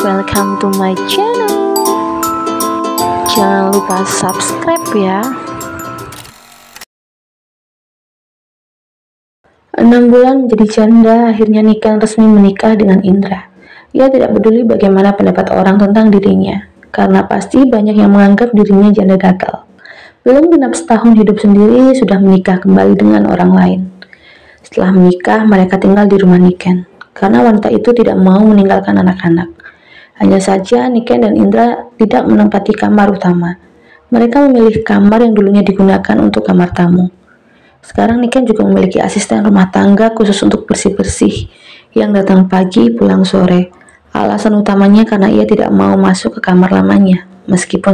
welcome to my channel. Jangan lupa subscribe ya. 6 bulan menjadi janda, akhirnya Niken resmi menikah dengan Indra. Ia tidak peduli bagaimana pendapat orang tentang dirinya, karena pasti banyak yang menganggap dirinya janda gagal. Belum genap setahun hidup sendiri, sudah menikah kembali dengan orang lain. Setelah menikah, mereka tinggal di rumah Niken, karena wanita itu tidak mau meninggalkan anak-anak. Hanya saja Niken dan Indra tidak menempati kamar utama. Mereka memilih kamar yang dulunya digunakan untuk kamar tamu. Sekarang Niken juga memiliki asisten rumah tangga khusus untuk bersih-bersih, yang datang pagi pulang sore. Alasan utamanya karena ia tidak mau masuk ke kamar lamanya, meskipun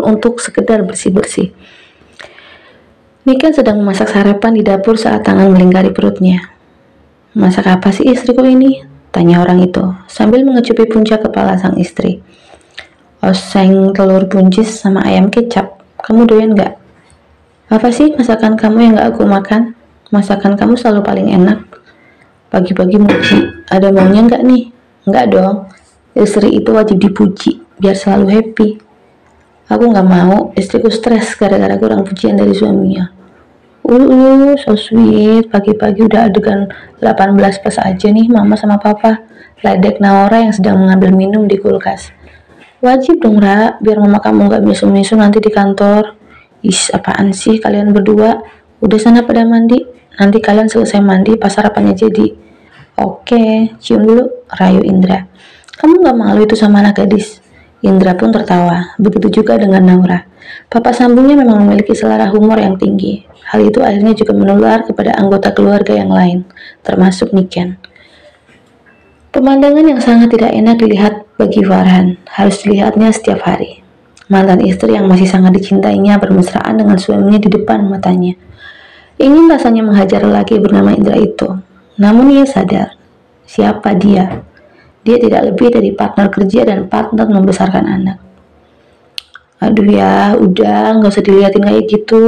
untuk sekedar bersih-bersih. Niken sedang memasak sarapan di dapur saat tangan melingkari perutnya. "Masak apa sih istriku ini?" tanya orang itu, sambil mengecupi puncak kepala sang istri. "Oseng telur buncis sama ayam kecap. Kamu doyan gak?" "Apa sih masakan kamu yang gak aku makan? Masakan kamu selalu paling enak." Pagi-pagi muji. "Ada maunya gak nih?" "Enggak dong. Istri itu wajib dipuji, biar selalu happy." "Aku gak mau, istriku stres gara-gara kurang pujian dari suaminya." So sweet, pagi-pagi udah adegan 18 plus aja nih mama sama papa," ledek Naura yang sedang mengambil minum di kulkas. "Wajib dong Ra, biar mama kamu gak misu-misu nanti di kantor." "Is, apaan sih kalian berdua? Udah sana pada mandi, nanti kalian selesai mandi pas sarapannya jadi." "Oke, cium dulu," rayu Indra. "Kamu gak malu itu sama anak gadis?" Indra pun tertawa, begitu juga dengan Naura. Papa sambungnya memang memiliki selera humor yang tinggi. Hal itu akhirnya juga menular kepada anggota keluarga yang lain, termasuk Niken. Pemandangan yang sangat tidak enak dilihat bagi Farhan, harus dilihatnya setiap hari. Mantan istri yang masih sangat dicintainya bermesraan dengan suaminya di depan matanya. Ingin rasanya menghajar lelaki bernama Indra itu, namun ia sadar, siapa dia? Dia tidak lebih dari partner kerja dan partner membesarkan anak. "Aduh ya, udah gak usah dilihatin kayak gitu,"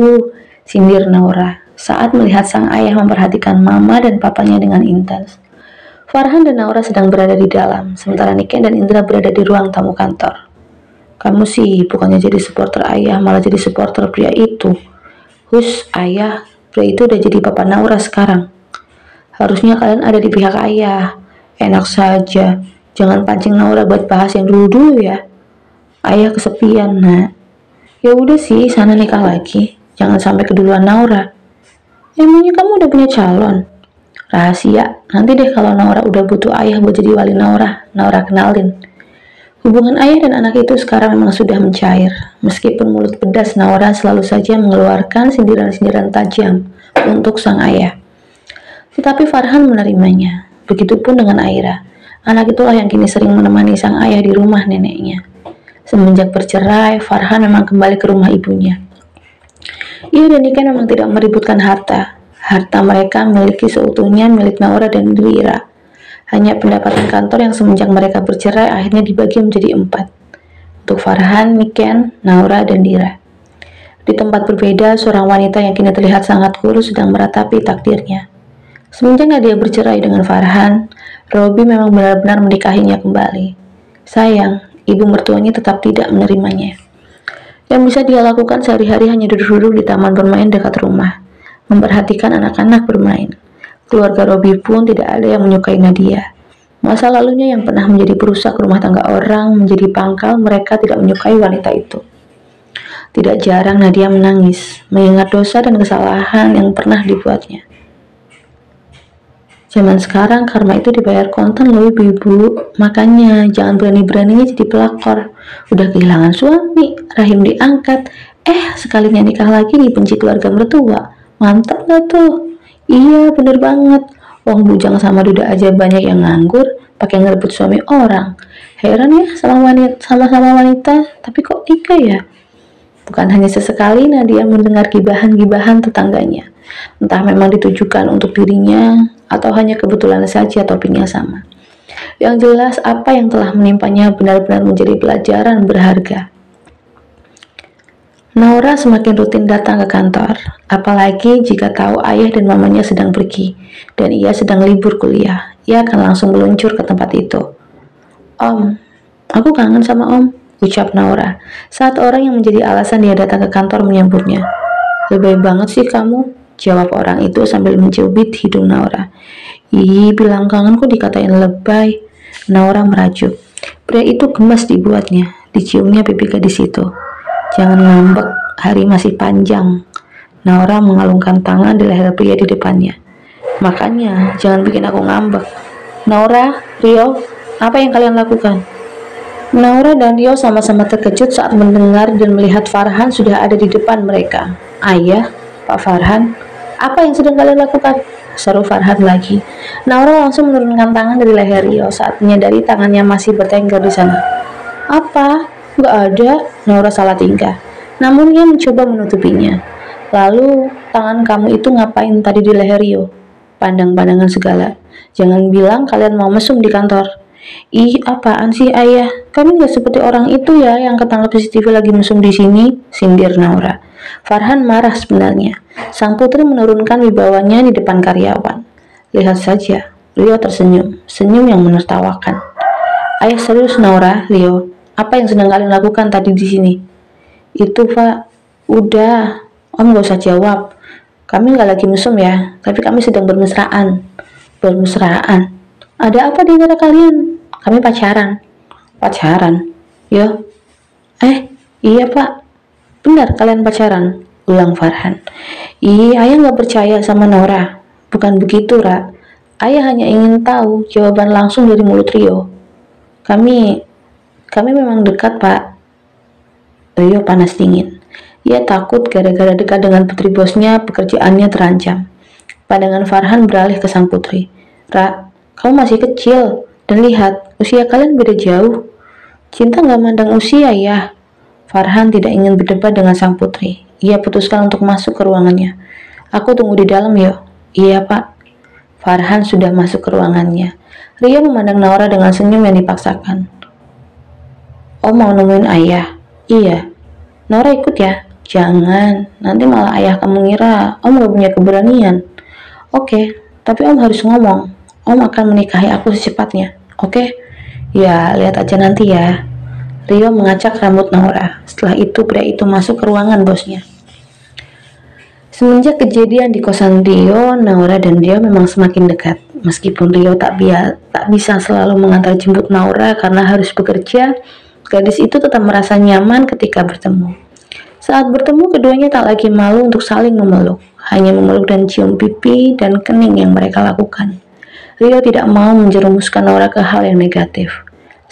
sindir Naura saat melihat sang ayah memperhatikan mama dan papanya dengan intens. Farhan dan Naura sedang berada di dalam, sementara Niken dan Indra berada di ruang tamu kantor. "Kamu sih bukannya jadi supporter ayah, malah jadi supporter pria itu." "Hus, ayah, pria itu udah jadi papa Naura sekarang. Harusnya kalian ada di pihak ayah." "Enak saja, jangan pancing Naura buat bahas yang dulu-dulu ya. Ayah kesepian, nak." "Ya udah sih, sana nikah lagi. Jangan sampai keduluan Naura." "Emangnya kamu udah punya calon?" "Rahasia, nanti deh kalau Naura udah butuh ayah buat jadi wali Naura kenalin." Hubungan ayah dan anak itu sekarang memang sudah mencair. Meskipun mulut pedas Naura selalu saja mengeluarkan sindiran-sindiran tajam untuk sang ayah. Tetapi Farhan menerimanya. Begitupun dengan Aira. Anak itulah yang kini sering menemani sang ayah di rumah neneknya. Semenjak bercerai, Farhan memang kembali ke rumah ibunya. Ia dan Niken memang tidak meributkan harta. Harta mereka miliki seutuhnya milik Naura dan Dwira. Hanya pendapatan kantor yang semenjak mereka bercerai akhirnya dibagi menjadi 4. Untuk Farhan, Niken, Naura, dan Dira. Di tempat berbeda, seorang wanita yang kini terlihat sangat kurus sedang meratapi takdirnya. Semenjak Nadia bercerai dengan Farhan, Robi memang benar-benar menikahinya kembali. Sayang, ibu mertuanya tetap tidak menerimanya. Yang bisa dia lakukan sehari-hari hanya duduk-duduk di taman bermain dekat rumah, memperhatikan anak-anak bermain. Keluarga Robi pun tidak ada yang menyukai Nadia. Masa lalunya yang pernah menjadi perusak rumah tangga orang menjadi pangkal mereka tidak menyukai wanita itu. Tidak jarang Nadia menangis, mengingat dosa dan kesalahan yang pernah dibuatnya. Zaman sekarang karma itu dibayar kontan loh ibu-ibu. Makanya jangan berani-beraninya jadi pelakor. Udah kehilangan suami, rahim diangkat, sekalinya nikah lagi dibenci keluarga mertua. Mantap gak tuh? Iya bener banget. Wong bujang sama duda aja banyak yang nganggur, pakai ngerebut suami orang. Heran ya sama-sama wanita, tapi kok nikah ya? Bukan hanya sesekali Nadia mendengar gibahan-gibahan tetangganya. Entah memang ditujukan untuk dirinya, atau hanya kebetulan saja topiknya sama. Yang jelas apa yang telah menimpanya benar-benar menjadi pelajaran berharga. Naura semakin rutin datang ke kantor, apalagi jika tahu ayah dan mamanya sedang pergi, dan ia sedang libur kuliah. Ia akan langsung meluncur ke tempat itu. Om, aku kangen sama Om, ucap Naura saat orang yang menjadi alasan dia datang ke kantor menyambutnya. Lebay banget sih kamu, jawab orang itu sambil mencubit hidung Naura. Ih, bilang kangen kok dikatain lebay. Naura merajuk. Pria itu gemas dibuatnya, diciumnya pipi gadis itu. Jangan ngambek, hari masih panjang. Naura mengalungkan tangan di leher pria di depannya. Makanya, jangan bikin aku ngambek. Naura, Rio, apa yang kalian lakukan? Naura dan Rio sama-sama terkejut saat mendengar dan melihat Farhan sudah ada di depan mereka. Ayah, Pak Farhan, apa yang sedang kalian lakukan? Seru Farhan lagi. Naura langsung menurunkan tangan dari leher Rio saat menyadari tangannya masih bertengger di sana. Apa? Gak ada. Naura salah tingkah. Namun ia mencoba menutupinya. Lalu, tangan kamu itu ngapain tadi di leher Rio? Pandang-pandangan segala. Jangan bilang kalian mau mesum di kantor. Ih, apaan sih ayah? Kami gak seperti orang itu ya yang ketangkap CCTV lagi mesum di sini, sindir Naura. Farhan marah sebenarnya. Sang putri menurunkan wibawanya di depan karyawan. Lihat saja, Rio tersenyum, senyum yang menertawakan. Ayah serius Naura, Rio. Apa yang sedang kalian lakukan tadi di sini? Itu Pak, udah, Om gak usah jawab. Kami gak lagi mesum ya, tapi kami sedang bermesraan. Bermesraan? Ada apa di antara kalian? Kami pacaran. Pacaran? Yo. Iya Pak. Benar kalian pacaran? Ulang Farhan. Ayah nggak percaya sama Nora. Bukan begitu, Ra. Ayah hanya ingin tahu jawaban langsung dari mulut Rio. Kami memang dekat, Pak. Rio panas dingin. Ia takut gara-gara dekat dengan putri bosnya, pekerjaannya terancam. Pandangan Farhan beralih ke sang putri. Ra, kamu masih kecil, dan lihat, usia kalian beda jauh. Cinta nggak mandang usia ya. Farhan tidak ingin berdebat dengan sang putri. Ia putuskan untuk masuk ke ruangannya. Aku tunggu di dalam yuk. Iya pak. Farhan sudah masuk ke ruangannya. Ria memandang Naura dengan senyum yang dipaksakan. Om mau nemuin ayah? Iya. Naura ikut ya? Jangan, nanti malah ayah kamu ngira Om gak punya keberanian. Oke, tapi Om harus ngomong. Om akan menikahi aku secepatnya, oke? Ya, lihat aja nanti ya. Rio mengacak rambut Naura. Setelah itu pria itu masuk ke ruangan bosnya. Semenjak kejadian di kosan Rio, Naura dan Rio memang semakin dekat. Meskipun Rio tak bisa selalu mengantar jemput Naura karena harus bekerja, gadis itu tetap merasa nyaman ketika bertemu. Saat bertemu, keduanya tak lagi malu untuk saling memeluk. Hanya memeluk dan cium pipi dan kening yang mereka lakukan. Rio tidak mau menjerumuskan Naura ke hal yang negatif.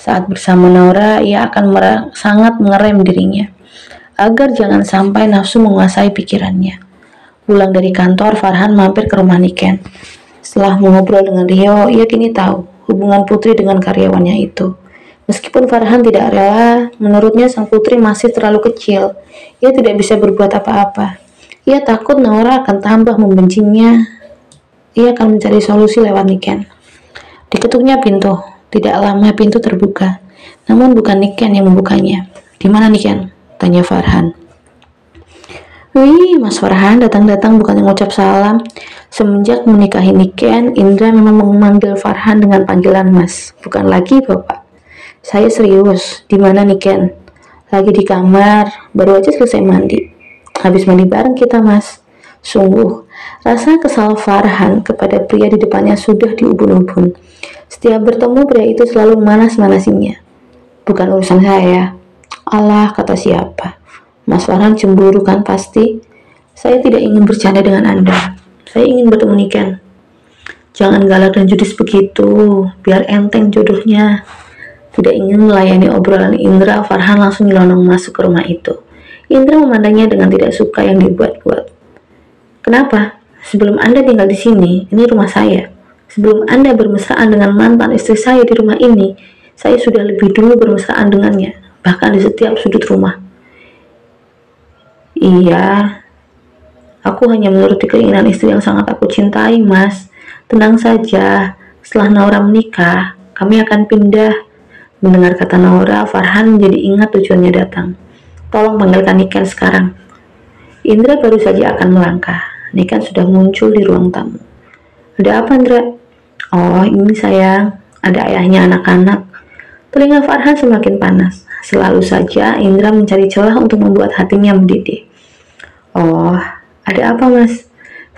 Saat bersama Naura, ia akan sangat mengerem dirinya, agar jangan sampai nafsu menguasai pikirannya. Pulang dari kantor, Farhan mampir ke rumah Niken. Setelah mengobrol dengan Rio, ia kini tahu hubungan Putri dengan karyawannya itu. Meskipun Farhan tidak rela, menurutnya sang putri masih terlalu kecil. Ia tidak bisa berbuat apa-apa. Ia takut Naura akan tambah membencinya. Ia akan mencari solusi lewat Niken. Diketuknya pintu. Tidak lama pintu terbuka. Namun bukan Niken yang membukanya. Di mana Niken? Tanya Farhan. Wih, Mas Farhan datang-datang bukan yang ngucap salam. Semenjak menikahi Niken, Indra memang memanggil Farhan dengan panggilan Mas. Bukan lagi Bapak. Saya serius. Di mana Niken? Lagi di kamar. Baru aja selesai mandi. Habis mandi bareng kita Mas. Sungguh, rasa kesal Farhan kepada pria di depannya sudah diubun-ubun. Setiap bertemu pria itu selalu manas-manasinya. Bukan urusan saya. Allah, kata siapa? Mas Farhan cemburu kan pasti. Saya tidak ingin bercanda dengan Anda. Saya ingin bertemu Niken. Jangan galak dan judes begitu. Biar enteng jodohnya. Tidak ingin melayani obrolan Indra, Farhan langsung nyelonong masuk ke rumah itu. Indra memandangnya dengan tidak suka yang dibuat-buat. Kenapa? Sebelum Anda tinggal di sini, ini rumah saya. Sebelum Anda bermesraan dengan mantan istri saya di rumah ini, saya sudah lebih dulu bermesraan dengannya, bahkan di setiap sudut rumah. Iya, aku hanya menuruti keinginan istri yang sangat aku cintai, Mas. Tenang saja, setelah Naura menikah, kami akan pindah. Mendengar kata Naura, Farhan menjadi ingat tujuannya datang. Tolong panggilkan Niken sekarang. Indra baru saja akan melangkah. Niken sudah muncul di ruang tamu. Ada apa, Indra? Oh, ini sayang. Ada ayahnya anak-anak. Telinga Farhan semakin panas. Selalu saja Indra mencari celah untuk membuat hatinya mendidih. Oh, ada apa mas?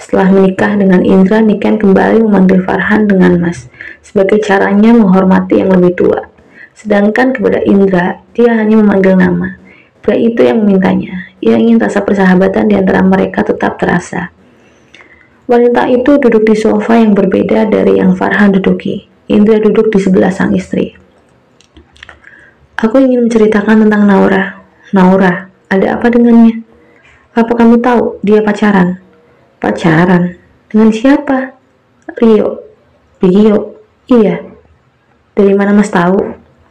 Setelah menikah dengan Indra, Niken kembali memanggil Farhan dengan mas, sebagai caranya menghormati yang lebih tua. Sedangkan kepada Indra, dia hanya memanggil nama. Pria itu yang memintanya. Ia ingin rasa persahabatan di antara mereka tetap terasa. Wanita itu duduk di sofa yang berbeda dari yang Farhan duduki. Indra duduk di sebelah sang istri. Aku ingin menceritakan tentang Naura. Naura, ada apa dengannya? Apa kamu tahu dia pacaran? Pacaran? Dengan siapa? Rio. Rio? Iya. Dari mana mas tahu?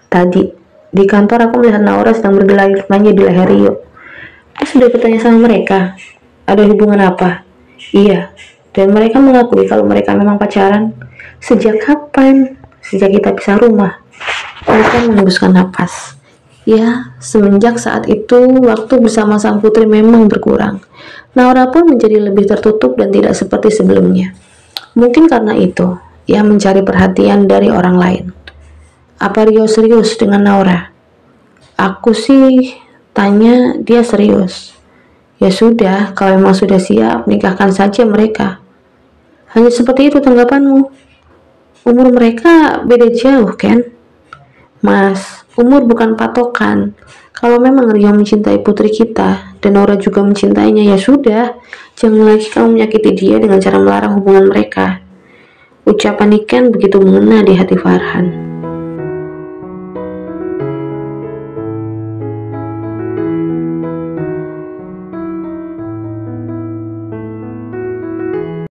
Tadi. Di kantor aku melihat Naura sedang bergelayut manja di leher Rio. Aku sudah bertanya sama mereka. Ada hubungan apa? Iya. Dan mereka mengakui kalau mereka memang pacaran. Sejak kapan? Sejak kita pisah rumah. Mereka menghembuskan napas. Ya, semenjak saat itu, waktu bersama sang putri memang berkurang. Naura pun menjadi lebih tertutup dan tidak seperti sebelumnya. Mungkin karena itu, ia mencari perhatian dari orang lain. Apa Rio serius dengan Naura? Aku sih tanya dia serius. Ya sudah, kalau memang sudah siap, nikahkan saja mereka. Hanya seperti itu tanggapanmu. Umur mereka beda jauh, kan? Mas, umur bukan patokan. Kalau memang Rio mencintai putri kita, dan Naura juga mencintainya, ya sudah. Jangan lagi kamu menyakiti dia dengan cara melarang hubungan mereka. Ucapan Niken begitu mengena di hati Farhan.